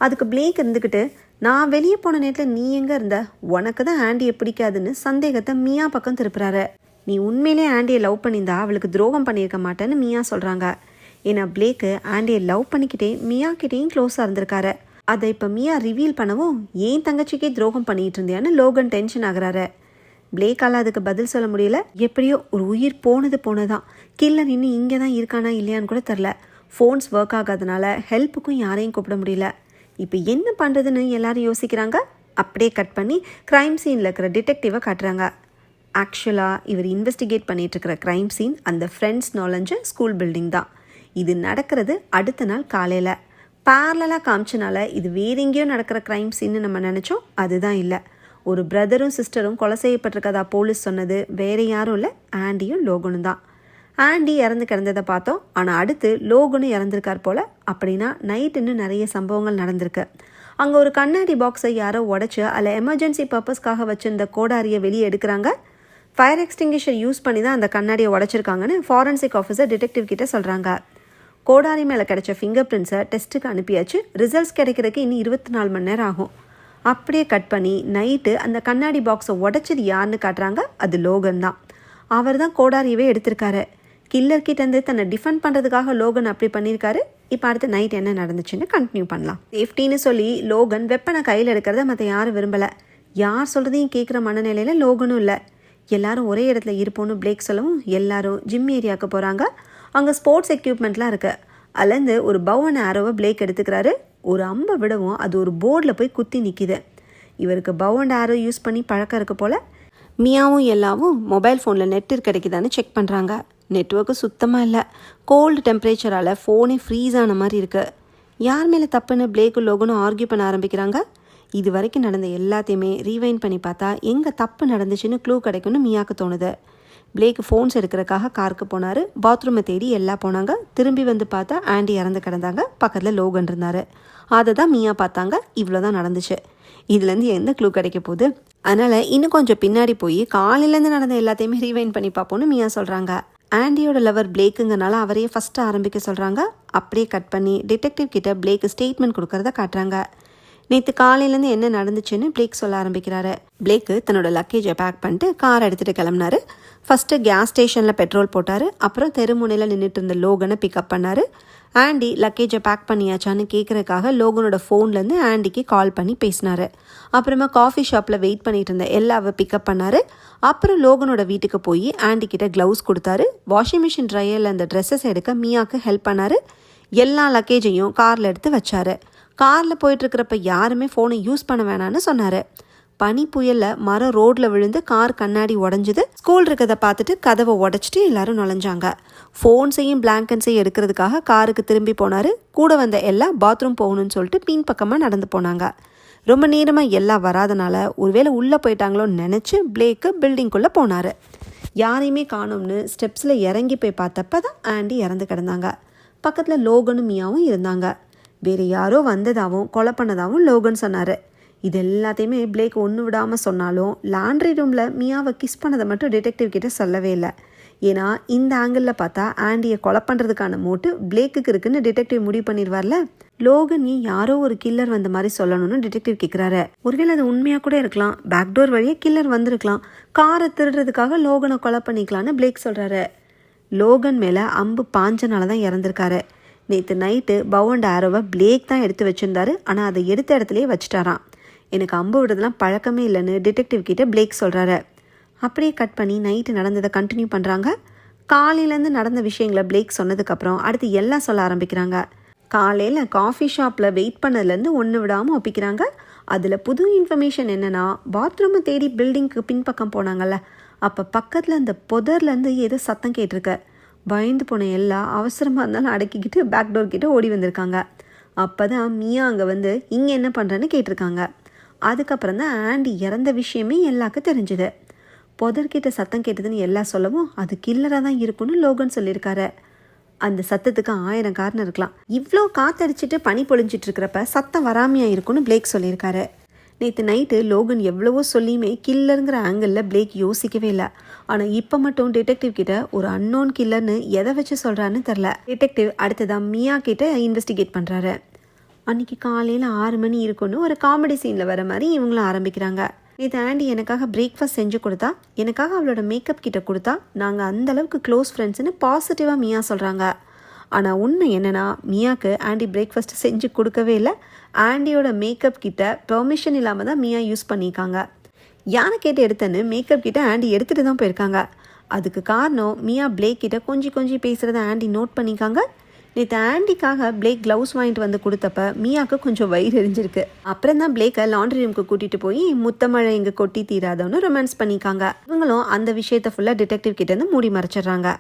S1: அதுக்கு பிளேக் இருந்துக்கிட்டு, நான் வெளியே போன நேரத்தில் நீ எங்கே இருந்த, உனக்கு தான் ஆண்டியை பிடிக்காதுன்னு சந்தேகத்தை மியா பக்கம் திருப்புறாரு. நீ உண்மையிலே ஆண்டியை லவ் பண்ணியிருந்தா அவளுக்கு துரோகம் பண்ணியிருக்க மாட்டேன்னு மியா சொல்கிறாங்க. ஏன்னா பிளேக்கு ஆண்டியை லவ் பண்ணிக்கிட்டே மியா கிட்டேயும் க்ளோஸாக இருந்திருக்காரு. அதை இப்போ மியா ரிவீல் பண்ணவும் ஏன் தங்கச்சிக்கே துரோகம் பண்ணிகிட்டு இருந்தியான்னு லோகன் டென்ஷன் ஆகுறாரு. பிளேக்கால அதுக்கு பதில் சொல்ல முடியல. எப்படியோ ஒரு உயிர் போனதான். கில்லர் இன்னும் இங்கே தான் இருக்கானா இல்லையான்னு கூட தெரில. ஃபோன்ஸ் ஒர்க் ஆகாதனால ஹெல்ப்புக்கும் யாரையும் கூப்பிட முடியல. இப்போ என்ன பண்ணுறதுன்னு எல்லாரும் யோசிக்கிறாங்க. அப்படியே கட் பண்ணி க்ரைம் சீனில் இருக்கிற டிடெக்டிவை காட்டுறாங்க. ஆக்சுவலாக இவர் இன்வெஸ்டிகேட் பண்ணிகிட்ருக்கிற க்ரைம் சீன் அந்த ஃப்ரெண்ட்ஸ் நாலஞ்சு ஸ்கூல் பில்டிங் தான். இது நடக்கிறது அடுத்த நாள் காலையில். பேரலாக காமிச்சனால இது வேற எங்கேயோ நடக்கிற க்ரைம் சீன்னு நம்ம நினச்சோம். அதுதான் இல்லை. ஒரு பிரதரும் சிஸ்டரும் கொலை செய்யப்பட்டிருக்கதா போலீஸ் சொன்னது வேற யாரும் இல்லை, ஆண்டியும் லோகனும் தான். ஆண்டி இறந்து கிடந்ததை பார்த்தோம். ஆனால் அடுத்து லோகனும் இறந்துருக்கார் போல். அப்படின்னா நைட் இன்னும் நிறைய சம்பவங்கள் நடந்திருக்கு. அங்கே ஒரு கண்ணாடி பாக்ஸை யாரோ உடச்சி அதில் எமர்ஜென்சி பர்பஸ்க்காக வச்சுருந்த கோடாரியை வெளியே எடுக்கிறாங்க. ஃபயர் எக்ஸ்டிங்கிஷர் யூஸ் பண்ணி தான் அந்த கண்ணாடியை உடச்சிருக்காங்கன்னு ஃபாரன்சிக் ஆஃபீஸர் டிடெக்டிவ் கிட்ட சொல்கிறாங்க. கோடாரி மேலே கிடைச்ச ஃபிங்கர் பிரிண்ட்ஸை டெஸ்ட்டுக்கு அனுப்பியாச்சு. ரிசல்ட்ஸ் கிடைக்கிறதுக்கு இன்னும் 24 மணி நேரம் ஆகும். அப்படியே கட் பண்ணி நைட்டு அந்த கண்ணாடி பாக்ஸை உடச்சது யாருன்னு காட்டுறாங்க. அது லோகன் தான். அவர் தான் கோடாரியவே எடுத்திருக்காரு. கில்லர்கிட்டேருந்து தன்னை டிஃபெண்ட் பண்ணுறதுக்காக லோகன் அப்படி பண்ணியிருக்காரு. இப்போ அடுத்து நைட் என்ன நடந்துச்சுன்னு கண்டினியூ பண்ணலாம். சேஃப்டின்னு சொல்லி லோகன் வெப்பனை கையில் எடுக்கிறத மற்ற யாரும் விரும்பலை. யார் சொல்கிறதையும் கேட்குற மனநிலையில் லோகனும் இல்லை. எல்லாரும் ஒரே இடத்துல இருப்போன்னு பிளேக் சொல்லவும் எல்லாரும் ஜிம் ஏரியாவுக்கு போகிறாங்க. அங்கே ஸ்போர்ட்ஸ் எக்யூப்மெண்ட்லாம் இருக்குது. அதுலேருந்து ஒரு பவ் அண்ட் ஆரோவை பிளேக் எடுத்துக்கிறாரு. ஒரு அம்பை விடவும் அது ஒரு போர்டில் போய் குத்தி நிற்கிது. இவருக்கு பவ் அண்ட் ஆரோ யூஸ் பண்ணி பழக்கம் இருக்க போல். மியாவும் எல்லாவும் மொபைல் ஃபோனில் நெட் கிடைக்குதான்னு செக் பண்ணுறாங்க. நெட்வொர்க்கு சுத்தமாக இல்லை. கோல்டு டெம்பரேச்சரால் ஃபோனே ஃப்ரீஸ் ஆன மாதிரி இருக்குது. யார் மேலே தப்புன்னு பிளேக்கும் லோகனும் ஆர்கியூ பண்ண ஆரம்பிக்கிறாங்க. இது வரைக்கும் நடந்த எல்லாத்தையுமே ரீவைண்ட் பண்ணி பார்த்தா எங்கே தப்பு நடந்துச்சுன்னு க்ளூ கிடைக்கும்னு மியாவுக்கு தோணுது. பிளேக்கு ஃபோன்ஸ் எடுக்கிறக்காக காருக்கு போனார். பாத்ரூமை தேடி எல்லாம் போனாங்க. திரும்பி வந்து பார்த்தா ஆண்டி இறந்து கிடந்தாங்க. பக்கத்தில் லோகன் இருந்தார். அதை தான் மியா பார்த்தாங்க. இவ்வளோ தான் நடந்துச்சு. இதுலேருந்து எந்த க்ளூ கிடைக்க போகுது? அதனால் இன்னும் கொஞ்சம் பின்னாடி போய் காலையிலேருந்து நடந்த எல்லாத்தையுமே ரீவைண்ட் பண்ணி பார்ப்போன்னு மியா சொல்கிறாங்க. ஆண்டியோட லவர் பிளேக்குங்கனால அவரையே ஃபஸ்ட்டு ஆரம்பிக்க சொல்கிறாங்க. அப்படியே கட் பண்ணி டிடெக்டிவ் கிட்ட பிளேக்கு ஸ்டேட்மெண்ட் கொடுக்கறத காட்டுறாங்க. நேற்று காலையிலேருந்து என்ன நடந்துச்சுன்னு பிளேக் சொல்ல ஆரம்பிக்கிறாரு. பிளேக்கு தன்னோட லக்கேஜை பேக் பண்ணிட்டு கார் எடுத்துகிட்டு கிளம்புனாரு. ஃபஸ்ட்டு கேஸ் ஸ்டேஷனில் பெட்ரோல் போட்டார். அப்புறம் தெருமுனையில் நின்றுட்டு இருந்த லோகனை பிக்கப் பண்ணார். ஆண்டி லக்கேஜை பேக் பண்ணியாச்சான்னு கேட்குறதுக்காக லோகனோட ஃபோன்லேருந்து ஆண்டிக்கு கால் பண்ணி பேசினார். அப்புறமா காஃபி ஷாப்பில் வெயிட் பண்ணிட்டு இருந்த எல்லாவை பிக்கப் பண்ணார். அப்புறம் லோகனோட வீட்டுக்கு போய் ஆண்டிக்கிட்ட க்ளவுஸ் கொடுத்தாரு. வாஷிங் மிஷின் ட்ரையரில் அந்த ட்ரெஸ்ஸஸ் எடுக்க மியாவுக்கு ஹெல்ப் பண்ணார். எல்லா லக்கேஜையும் காரில் எடுத்து வச்சார். காரில் போயிட்டுருக்கிறப்ப யாருமே ஃபோனை யூஸ் பண்ண வேணான்னு சொன்னார். பனி புயலில் மரம் ரோட்டில் விழுந்து கார் கண்ணாடி உடஞ்சிது. ஸ்கூல் இருக்கிறத பார்த்துட்டு கதவை உடச்சிட்டு எல்லாரும் நுழைஞ்சாங்க. ஃபோன்ஸையும் பிளாங்கெட்ஸையும் எடுக்கிறதுக்காக காருக்கு திரும்பி போனார். கூட வந்த எல்லாம் பாத்ரூம் போகணும்னு சொல்லிட்டு பின்பக்கமாக நடந்து போனாங்க. ரொம்ப நேரமாக எல்லாம் வராதனால ஒருவேளை உள்ளே போயிட்டாங்களோன்னு நினச்சி பிளேக்கு பில்டிங்குள்ளே போனார். யாரையுமே காணோம்னு ஸ்டெப்ஸில் இறங்கி போய் பார்த்தப்ப தான் ஆண்டி இறந்து கிடந்தாங்க. பக்கத்தில் லோகனும் மியாவும் இருந்தாங்க. வேறு யாரோ வந்ததாகவும் கொலை பண்ணதாகவும் லோகன் சொன்னார். இது எல்லாத்தையுமே பிளேக் ஒன்று விடாமல் சொன்னாலும் லாண்ட்ரி ரூமில் மியாவை கிஸ் பண்ணதை மட்டும் டிடெக்டிவ் கிட்ட சொல்லவே இல்லை. ஏன்னா இந்த ஆங்கிளில் பார்த்தா ஆண்டியை கொலை பண்ணுறதுக்கான மோட்டு பிளேக்குக்கு இருக்குன்னு டிடெக்டிவ் முடிவு பண்ணிடுவார்ல. லோகன் யாரோ ஒரு கில்லர் வந்த மாதிரி சொல்லணும்னு டிடெக்டிவ் கேட்குறாரு. ஒருவேளை அது உண்மையாக கூட இருக்கலாம். பேக்டோர் வழியாக கில்லர் வந்திருக்கலாம். காரை திருடுறதுக்காக லோகனை கொலை பண்ணிக்கலான்னு பிளேக் சொல்கிறாரு. லோகன் மேலே அம்பு பாஞ்சனால தான் இறந்துருக்காரு. நேற்று நைட்டு பவ் அண்ட் ஆரோவை பிளேக் தான் எடுத்து வச்சுருந்தாரு. ஆனால் அதை எடுத்த இடத்துலையே வச்சுட்டாராம். எனக்கு அம்பு விடுறதுலாம் பழக்கமே இல்லைன்னு டிடெக்டிவ் கிட்ட பிளேக் சொல்கிறாரு. அப்படியே கட் பண்ணி நைட்டு நடந்ததை கண்டினியூ பண்ணுறாங்க. காலையிலேருந்து நடந்த விஷயங்களை பிளேக் சொன்னதுக்கப்புறம் அடுத்து எல்லாம் சொல்ல ஆரம்பிக்கிறாங்க. காலையில் காஃபி ஷாப்பில் வெயிட் பண்ணதுலேருந்து ஒன்று விடாமல் ஒப்பிக்கிறாங்க. அதில் புது இன்ஃபர்மேஷன் என்னென்னா, பாத்ரூமை தேடி பில்டிங்க்கு பின்பக்கம் போனாங்கல்ல, அப்போ பக்கத்தில் அந்த புதர்லேருந்து ஏதோ சத்தம் கேட்டிருக்கு. பயந்து போன எல்லாம் அவசரமாக இருந்தாலும் அடக்கிக்கிட்டு பேக்டோர் கிட்ட ஓடி வந்திருக்காங்க. அப்போ தான் மியா அங்கே வந்து இங்கே என்ன பண்ணுறேன்னு கேட்டிருக்காங்க. அதுக்கப்புறம் தான் ஆண்டி இறந்த விஷயமே எல்லாருக்கும் தெரிஞ்சுது. புதர்கிட்ட சத்தம் கேட்டதுன்னு எல்லாம் சொல்லவும் அது கில்லராக தான் இருக்குன்னு லோகன் சொல்லியிருக்காரு. அந்த சத்தத்துக்கு 1000 காரணம் இருக்கலாம். இவ்வளோ காத்தடிச்சிட்டு பனி பொழிஞ்சிட்டு இருக்கிறப்ப சத்தம் வராமையாக இருக்குன்னு பிளேக் சொல்லியிருக்காரு. நேற்று நைட்டு லோகன் எவ்வளவோ சொல்லியுமே கில்லருங்கிற ஆங்கிளில் பிளேக் யோசிக்கவே இல்லை. ஆனால் இப்போ மட்டும் டிடெக்டிவ் கிட்ட ஒரு அன்னோன் கில்லர்னு எதை வச்சு சொல்கிறான்னு தெரில. டிடெக்டிவ் அடுத்ததான் மியா கிட்ட இன்வெஸ்டிகேட் பண்ணுறாரு. அன்றைக்கி காலையில் 6 மணி இருக்குன்னு ஒரு காமெடி சீனில் வர மாதிரி இவங்களும் ஆரம்பிக்கிறாங்க. நேற்று ஆண்டி எனக்காக பிரேக்ஃபாஸ்ட் செஞ்சு கொடுத்தா, எனக்காக அவளோட மேக்கப் கிட்ட கொடுத்தா, நாங்கள் அந்தளவுக்கு க்ளோஸ் ஃப்ரெண்ட்ஸ்னு பாசிட்டிவாக மியா சொல்கிறாங்க. ஆனால் உண்மை என்னென்னா, மியாவுக்கு ஆண்டி பிரேக்ஃபாஸ்ட் செஞ்சு கொடுக்கவே இல்லை. ஆண்டியோட மேக்கப் கிட்ட பெர்மிஷன் இல்லாமல் தான் மியா யூஸ் பண்ணியிருக்காங்க. யானை கேட்டு எடுத்தேன்னு மேக்கப் கிட்ட ஆண்டி எடுத்துகிட்டு தான் போயிருக்காங்க. அதுக்கு காரணம் மியா பிளேக் கிட்ட கொஞ்சம் பேசுகிறத ஆண்டி நோட் பண்ணிக்காங்க. நேற்று ஆண்டிக்காக பிளேக் க்ளவுஸ் வாங்கிட்டு வந்து கொடுத்தப்ப மியாவுக்கு கொஞ்சம் வயிறு எரிஞ்சிருக்கு. அப்புறம் தான் பிளேக்கை லாண்ட்ரி ரூமுக்கு கூட்டிகிட்டு போய் முத்தமழை இங்கே கொட்டி தீராதவன்னு ரொமான்ஸ் பண்ணிக்காங்க. இவங்களும் அந்த விஷயத்தை ஃபுல்லாக டிடெக்டிவ் கிட்டேருந்து மூடி மறைச்சிடுறாங்க.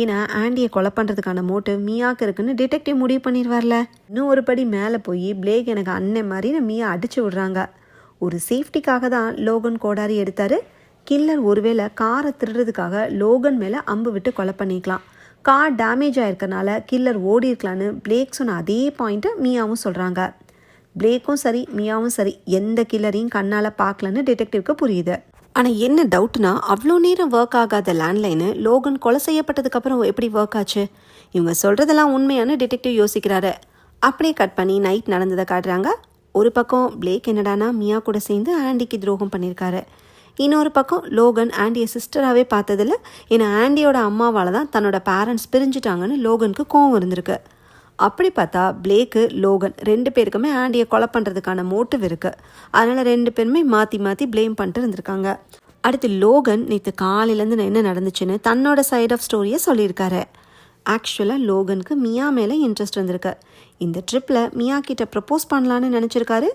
S1: ஏன்னா ஆண்டியை கொலை பண்ணுறதுக்கான மோட்டிவ் மியாவுக்கு இருக்குன்னு டிடெக்டிவ் முடிவு பண்ணிடுவார்ல. இன்னும் ஒரு படி மேலே போய் பிளேக் எனக்கு அண்ணன் மாதிரின்னு மியா அடிச்சு விடுறாங்க. ஒரு சேஃப்டிக்காக தான் லோகன் கோடாரி எடுத்தார். கில்லர் ஒருவேளை காரை திருடுறதுக்காக லோகன் மேலே அம்பு விட்டு கொலை பண்ணிக்கலாம். கார் டேமேஜ் ஆயிருக்கனால கில்லர் ஓடி இருக்கலான்னு பிளேக் சொன்ன அதே பாயிண்ட்டை மியாவும் சொல்கிறாங்க. பிளேக்கும் சரி மியாவும் சரி எந்த கில்லரையும் கண்ணால் பார்க்கலன்னு டிடெக்டிவ்க்கு புரியுது. ஆனால் என்ன டவுட்னா, அவ்வளோ நேரம் ஒர்க் ஆகாத லேண்ட்லைனு லோகன் கொலை செய்யப்பட்டதுக்கப்புறம் எப்படி ஒர்க் ஆச்சு? இவங்க சொல்கிறதெல்லாம் உண்மையான டிடெக்டிவ் யோசிக்கிறாரு. அப்படியே கட் பண்ணி நைட் நடந்ததை காட்டுறாங்க. ஒரு பக்கம் பிளேக் என்னடானா மியா கூட சேர்ந்து ஆண்டிக்கு துரோகம் பண்ணியிருக்காரு. இன்னொரு பக்கம் லோகன் ஆண்டியை சிஸ்டராகவே பார்த்ததில்ல. ஏன்னா ஆண்டியோட அம்மாவால் தான் தன்னோட பேரண்ட்ஸ் பிரிஞ்சுட்டாங்கன்னு லோகனுக்கு கோவம் இருந்திருக்கு. அப்படி பார்த்தா பிளேக்கு லோகன் 2 பேருக்குமே ஆண்டியை கொலை பண்ணுறதுக்கான மோட்டிவ் இருக்குது. அதனால் 2 பேருமே மாற்றி ப்ளேம் பண்ணிட்டு இருந்திருக்காங்க. அடுத்து லோகன் நேற்று காலையிலேருந்து என்ன நடந்துச்சுன்னு தன்னோட சைட் ஆஃப் ஸ்டோரியை சொல்லியிருக்காரு. ஆக்சுவலாக லோகனுக்கு மியா மேலே இன்ட்ரெஸ்ட் வந்திருக்கு. இந்த ட்ரிப்பில் மியா கிட்ட ப்ரப்போஸ் பண்ணலான்னு நினச்சிருக்காரு.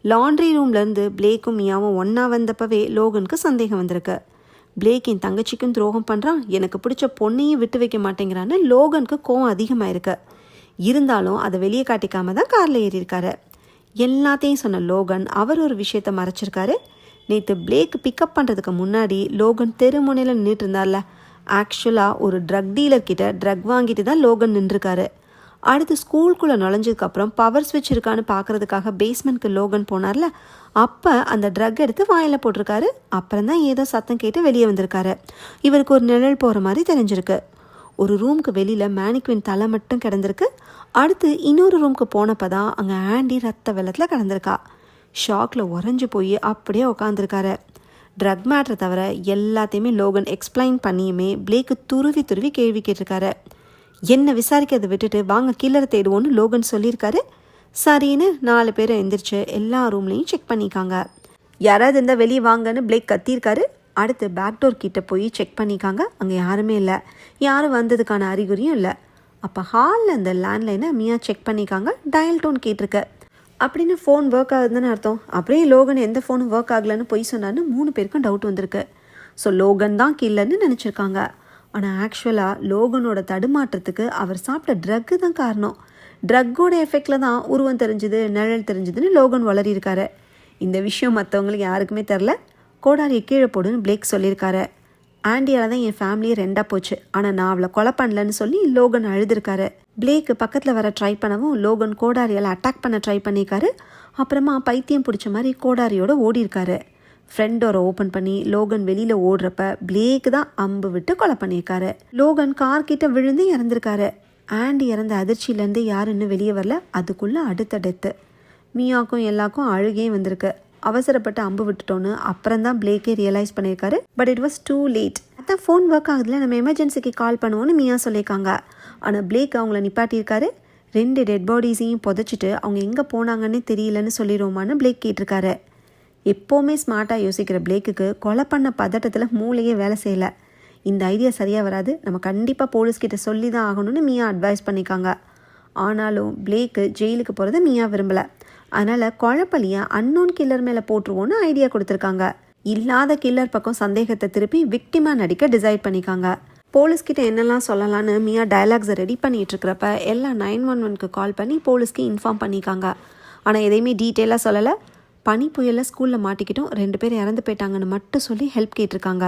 S1: லாண்ட்ரி ரூம்லேருந்து பிளேக்கும் மியாவும் ஒன்றா வந்தப்பவே லோகனுக்கு சந்தேகம் வந்திருக்கு. பிளேக் என் தங்கச்சிக்கும் துரோகம் பண்ணுறான், எனக்கு பிடிச்ச பொண்ணையும் விட்டு வைக்க மாட்டேங்கிறான்னு லோகனுக்கு கோவம் அதிகமாயிருக்கு. இருந்தாலும் அதை வெளியே காட்டிக்காம தான் காரில் ஏறியிருக்காரு. எல்லாத்தையும் சொன்ன லோகன் அவர் ஒரு விஷயத்தை மறைச்சிருக்காரு. நேற்று பிளேக் பிக்கப் பண்ணுறதுக்கு முன்னாடி லோகன் தெருமுனையில் நின்றுட்டு இருந்தார்ல, ஆக்சுவலாக ஒரு ட்ரக் டீலர்கிட்ட ட்ரக் வாங்கிட்டு தான் லோகன் நின்றுருக்காரு. அடுத்து ஸ்கூலுக்குள்ளே நுழைஞ்சதுக்கப்புறம் பவர் ஸ்விட்ச் இருக்கான்னு பார்க்குறதுக்காக பேஸ்மெண்ட்க்கு லோகன் போனார்ல, அப்போ அந்த ட்ரக் எடுத்து வாயில் போட்டிருக்காரு. அப்புறம் தான் ஏதோ சத்தம் கேட்டு வெளியே வந்திருக்காரு. இவருக்கு ஒரு நிழல் போகிற மாதிரி தெரிஞ்சிருக்கு. ஒரு ரூமுக்கு வெளியில் மேனிக்வின் தலை மட்டும் கிடந்திருக்கு. அடுத்து இன்னொரு ரூமுக்கு போனப்போ தான் அங்கே ஆண்டி ரத்த வெள்ளத்தில் கிடந்திருக்கா. ஷாக்கில் உறைஞ்சி போய் அப்படியே உட்காந்துருக்காரு. ட்ரக் மேட்ரை தவிர எல்லாத்தையுமே லோகன் எக்ஸ்பிளைன் பண்ணியுமே பிளேக்கு துருவி கேள்வி கேட்டிருக்காரு. என்ன விசாரிக்கிறத விட்டுட்டு வாங்க கில்லரை தேடுவோன்னு லோகன் சொல்லியிருக்காரு. சரின்னு 4 பேரை எந்திரிச்சு எல்லா ரூம்லேயும் செக் பண்ணிக்காங்க. யாராவது இருந்தால் வெளியே வாங்கன்னு பிளேக் கத்தியிருக்காரு. அடுத்து பேக்டோர் கிட்ட போய் செக் பண்ணிக்காங்க. அங்கே யாருமே இல்லை, யாரும் வந்ததுக்கான அறிகுறியும் இல்லை. அப்போ ஹாலில் அந்த லேண்ட்லைனை மியா செக் பண்ணிக்காங்க. டயல் டோன் கேட்டிருக்கு. அப்படின்னு ஃபோன் ஒர்க் ஆகுதுன்னு அர்த்தம். அப்படியே லோகன் எந்த ஃபோனும் ஒர்க் ஆகலைன்னு பொய் சொன்னான்னு 3 பேருக்கும் டவுட் வந்திருக்கு. ஸோ லோகன் தான் கில்லர்னு நினச்சிருக்காங்க. ஆனால் ஆக்சுவலாக லோகனோட தடுமாற்றத்துக்கு அவர் சாப்பிட்ட ட்ரக்கு தான் காரணம். ட்ரக்கோட எஃபெக்டில் தான் உருவம் தெரிஞ்சுது, நிழல் தெரிஞ்சுதுன்னு லோகன் வளரியிருக்காரு. இந்த விஷயம் மற்றவங்களுக்கு யாருக்குமே தெரில. கோடாரியை கீழே போடுன்னு பிளேக் சொல்லியிருக்காரு. ஆண்டியால் தான் என் ஃபேமிலியே 2ஆக போச்சு, ஆனால் நான் அவளை கொலை பண்ணலன்னு சொல்லி லோகன் அழுதுருக்காரு. பிளேக்கு பக்கத்தில் வர ட்ரை பண்ணவும் லோகன் கோடாரியால் அட்டாக் பண்ண ட்ரை பண்ணியிருக்காரு. அப்புறமா பைத்தியம் பிடிச்ச மாதிரி கோடாரியோட ஓடிருக்காரு. ஃப்ரண்ட் டோரை ஓப்பன் பண்ணி லோகன் வெளியில் ஓடுறப்ப பிளேக்கு தான் அம்பு விட்டு கொலை பண்ணியிருக்காரு. லோகன் கார்கிட்ட விழுந்து இறந்துருக்காரு. ஆண்டி இறந்த அதிர்ச்சியிலேருந்து யாரும் இன்னும் வெளியே வரல. அதுக்குள்ளே அடுத்த டெத்து. மியாக்கும் எல்லாருக்கும் அழுகே வந்திருக்கு. அவசரப்பட்டு அம்பு விட்டுட்டோன்னு அப்புறம் தான் பிளேக்கே ரியலைஸ் பண்ணியிருக்காரு. But it was too late. அதான் ஃபோன் ஒர்க் ஆகுதுல, நம்ம எமர்ஜென்சிக்கு கால் பண்ணுவோன்னு மியா சொல்லியிருக்காங்க. ஆனால் பிளேக் அவங்கள நிப்பாட்டியிருக்காரு. 2 டெட் பாடிஸையும் புதைச்சிட்டு அவங்க எங்கே போனாங்கன்னு தெரியலன்னு சொல்லிடுவோமான்னு பிளேக் கேட்டிருக்காரு. எப்போவுமே ஸ்மார்ட்டாக யோசிக்கிற பிளேக்குக்கு கொலை பண்ண பதட்டத்தில் மூளையே வேலை செய்யலை. இந்த ஐடியா சரியாக வராது, நம்ம கண்டிப்பாக போலீஸ்கிட்ட சொல்லி தான் ஆகணும்னு மியா அட்வைஸ் பண்ணிக்காங்க. ஆனாலும் பிளேக்கு ஜெயிலுக்கு போகிறத மியா விரும்பலை. அதனால் குழப்பலியை அன்னோன் கில்லர் மேலே போட்டுருவோன்னு ஐடியா கொடுத்துருக்காங்க. இல்லாத கில்லர் பக்கம் சந்தேகத்தை திருப்பி விக்டிமாக நடிக்க டிசைட் பண்ணிக்காங்க. போலீஸ்கிட்ட என்னெல்லாம் சொல்லலான்னு மியா டயலாக்ஸை ரெடி பண்ணிகிட்டு இருக்கிறப்ப எல்லாம் 911க்கு கால் பண்ணி போலீஸ்க்கு இன்ஃபார்ம் பண்ணிக்காங்க. ஆனால் எதையுமே டீட்டெயிலாக சொல்லலை. பனி புயலில் ஸ்கூலில் மாட்டிக்கிட்டோம், 2 பேர் இறந்து போயிட்டாங்கன்னு மட்டும் சொல்லி ஹெல்ப் கேட்டிருக்காங்க.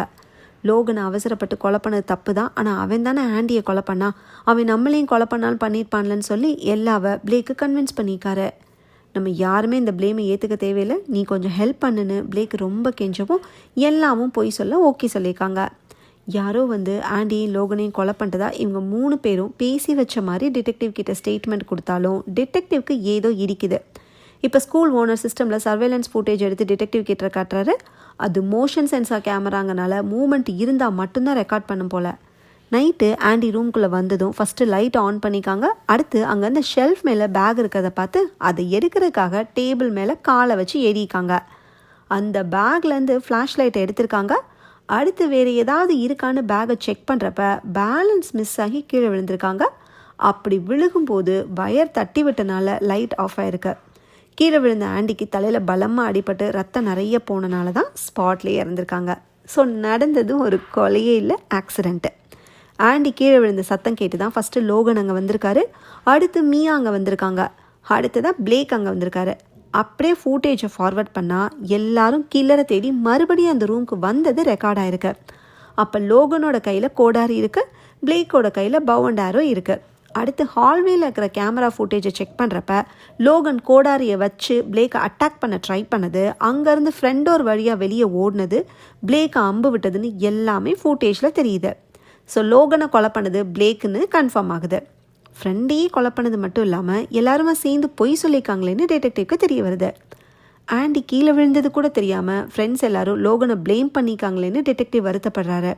S1: லோகனை அவசரப்பட்டு கொலை பண்ணது தப்பு தான், ஆனால் அவன் தானே ஆண்டியை கொலை பண்ணா, அவன் நம்மளையும் கொலை பண்ணாலும் பண்ணியிருப்பான்லன்னு சொல்லி எல்லாவை பிளேக்கு கன்வின்ஸ் பண்ணிக்காரு. நம்ம யாருமே இந்த பிளேமை ஏற்றுக்க தேவையில்லை, நீ கொஞ்சம் ஹெல்ப் பண்ணுன்னு பிளேக்கு ரொம்ப கெஞ்சவும் எல்லாமும் போய் சொல்ல ஓகே சொல்லியிருக்காங்க. யாரோ வந்து ஆண்டியும் லோகனையும் கொலை பண்ணுறதா இவங்க 3 பேரும் பேசி வச்ச மாதிரி டிடெக்டிவ் கிட்ட ஸ்டேட்மெண்ட் கொடுத்தாலும் டிடெக்டிவ்க்கு ஏதோ இடிக்குது. இப்போ ஸ்கூல் ஓனர் சிஸ்டமில் சர்வேலன்ஸ் ஃபுட்டேஜ் எடுத்து டிடெக்டிவ் கிட்ட காட்டுறாரு. அது மோஷன் சென்சார் கேமராங்கனால மூமெண்ட் இருந்தால் மட்டும்தான் ரெக்கார்ட் பண்ணும் போல். நைட்டு ஆண்டி ரூம்குள்ளே வந்ததும் ஃபஸ்ட்டு லைட் ஆன் பண்ணிக்காங்க. அடுத்து அங்கே அந்த ஷெல்ஃப் மேலே பேக் இருக்கிறத பார்த்து அதை எடுக்கிறதுக்காக டேபிள் மேலே காலை வச்சு ஏறிக்காங்க. அந்த பேக்லேருந்து ஃப்ளாஷ் லைட்டை எடுத்திருக்காங்க. அடுத்து வேறு ஏதாவது இருக்கான்னு பேக்கை செக் பண்ணுறப்ப பேலன்ஸ் மிஸ் ஆகி கீழே விழுந்திருக்காங்க. அப்படி விழுகும்போது வயர் தட்டி விட்டனால லைட் ஆஃப் ஆயிருக்கு. கீழே விழுந்த ஆண்டிக்கு தலையில் பலமாக அடிபட்டு ரத்தம் நிறைய போனனால தான் ஸ்பாட்லேயே இறந்துருக்காங்க. ஸோ நடந்தது ஒரு கொலையே இல்லை, ஆக்சிடெண்ட்டு. ஆண்டி கீழே விழுந்த சத்தம் கேட்டு தான் ஃபஸ்ட்டு லோகன் அங்கே வந்திருக்காரு. அடுத்து மியா அங்கே வந்திருக்காங்க. அடுத்ததான் பிளேக் அங்கே வந்திருக்காரு. அப்படியே ஃபூட்டேஜை ஃபார்வர்ட் பண்ணால் எல்லாரும் கில்லரை தேடி மறுபடியும் அந்த ரூமுக்கு வந்தது ரெக்கார்ட் ஆகிருக்கு. அப்போ லோகனோட கையில் கோடாரி இருக்குது, பிளேக்கோட கையில் பவ் அண்ட் ஆரோ இருக்குது. அடுத்து ஹால்வேயில் இருக்கிற கேமரா ஃபுட்டேஜை செக் பண்ணுறப்ப லோகன் கோடாரியை வச்சு பிளேக்கை அட்டாக் பண்ண ட்ரை பண்ணது, அங்கேருந்து ஃப்ரண்ட் டோர் வழியாக வெளியே ஓடினது, பிளேக்கை அம்பு விட்டதுன்னு எல்லாமே ஃபுட்டேஜில் தெரியுது. ஸோ லோகனை கொலை பண்ணது பிளேக்குன்னு கன்ஃபார்ம் ஆகுது. ஃப்ரெண்டையே கொலை பண்ணது மட்டும் இல்லாமல் எல்லாருமே சேர்ந்து பொய் சொல்லியிருக்காங்களேன்னு டிடெக்டிவ்க்கு தெரிய வருது. ஆண்டி கீழே விழுந்தது கூட தெரியாமல் ஃப்ரெண்ட்ஸ் எல்லாரும் லோகனை ப்ளேம் பண்ணிக்காங்களேன்னு டிடெக்டிவ் வருத்தப்படுறாரு.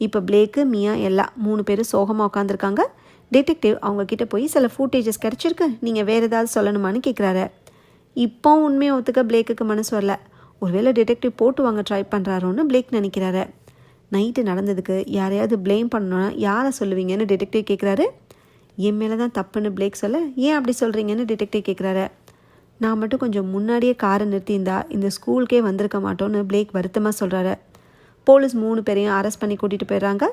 S1: இப்போ பிளேக்கு, மியா எல்லாம் 3 பேரும் சோகமாக உட்காந்துருக்காங்க. டிடெக்டிவ் அவங்கக்கிட்ட போய் சில ஃபுட்டேஜஸ் கிடச்சிருக்கு, நீங்கள் வேறு ஏதாவது சொல்லணுமான்னு கேட்குறாரு. இப்போ உண்மையை ஒத்துக்க பிளேக்குக்கு மனசு வரல. ஒருவேளை டிடெக்டிவ் போட்டு வாங்க ட்ரை பண்ணுறாரோன்னு பிளேக் நினைக்கிறாரு. நைட்டு நடந்ததுக்கு யாரையாவது ப்ளேம் பண்ணணுன்னா யாரை சொல்லுவீங்கன்னு டிடெக்டிவ் கேட்குறாரு. என் மேலே தான் தப்புன்னு பிளேக் சொல்ல, ஏன் அப்படி சொல்கிறீங்கன்னு டிடெக்டிவ் கேட்குறாரு. நான் மட்டும் கொஞ்சம் முன்னாடியே காரை நிறுத்தியிருந்தா இந்த ஸ்கூலுக்கே வந்திருக்க மாட்டோன்னு பிளேக் வருத்தமாக சொல்கிறாரு. போலீஸ் 3 பேரையும் அரெஸ்ட் பண்ணி கூட்டிகிட்டு போயிடுறாங்க.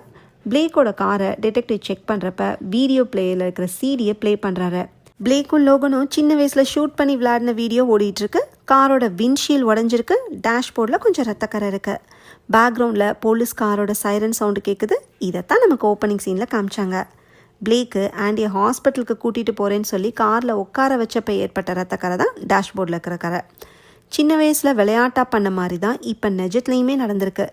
S1: பிளேக்கோட காரை டிடெக்டிவ் செக் பண்ணுறப்ப வீடியோ பிளேயில் இருக்கிற சீடியை ப்ளே பண்ணுறாரு. பிளேக்கும் லோகனும் சின்ன வயசில் ஷூட் பண்ணி விளையாடின வீடியோ ஓடிட்டுருக்கு. காரோட விண்ட்ஷீல்ட் உடஞ்சிருக்கு. டேஷ்போர்டில் கொஞ்சம் ரத்தக்கரை இருக்குது. பேக்ரவுண்டில் போலீஸ் காரோட சைரன் சவுண்டு கேட்குது. இதைத்தான் நமக்கு ஓப்பனிங் சீனில் காமிச்சாங்க. பிளேக்கு ஆண்டியை ஹாஸ்பிட்டலுக்கு கூட்டிகிட்டு போகிறேன்னு சொல்லி காரில் உட்கார வச்சப்போ ஏற்பட்ட ரத்தக்கரை தான் டேஷ்போர்டில் இருக்கிற கரை. சின்ன வயசில் விளையாட்டாக பண்ண மாதிரி தான் இப்போ நிஜத்துலையுமே நடந்திருக்கு.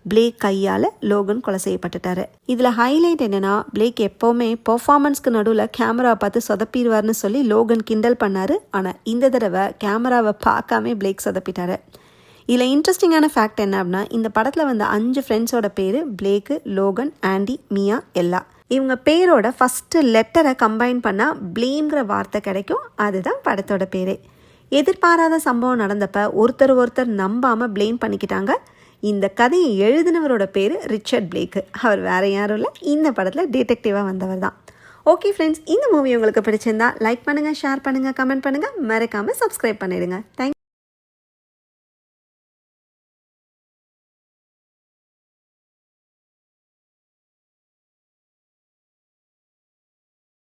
S1: பிளேக் கையால் லோகன் கொலை செய்யப்பட்டுட்டாரு. இதில் ஹைலைட் என்னென்னா, பிளேக் எப்போவுமே பெர்ஃபார்மன்ஸ்க்கு நடுவில் கேமராவை பார்த்து சொதப்பிடுவார்னு சொல்லி லோகன் கிண்டல் பண்ணார். ஆனால் இந்த தடவை கேமராவை பார்க்காம பிளேக் சொதப்பிட்டாரு. இதில் இன்ட்ரெஸ்டிங்கான ஃபேக்ட் என்ன அப்படின்னா, இந்த படத்தில் வந்த 5 ஃப்ரெண்ட்ஸோட பேர் பிளேக்கு, லோகன், ஆண்டி, மியா, எல்லா. இவங்க பேரோட ஃபஸ்ட்டு லெட்டரை கம்பைன் பண்ணால் ப்ளேம்ங்கிற வார்த்தை கிடைக்கும். அதுதான் படத்தோட பேரே. எதிர்பாராத சம்பவம் நடந்தப்போ ஒருத்தர் நம்பாமல் ப்ளேம் பண்ணிக்கிட்டாங்க. இந்த கதையை எழுதினவரோட பேர் ரிச்சர்ட் பிளேக்கு. அவர் வேறு யாரும் இல்லை, இந்த படத்தில் டிடெக்டிவாக வந்தவர் தான். ஓகே ஃப்ரெண்ட்ஸ், இந்த மூவி உங்களுக்கு பிடிச்சிருந்தா லைக் பண்ணுங்கள், ஷேர் பண்ணுங்கள், கமெண்ட் பண்ணுங்கள், மறக்காமல் சப்ஸ்கிரைப் பண்ணிடுங்க. தேங்க்யூ.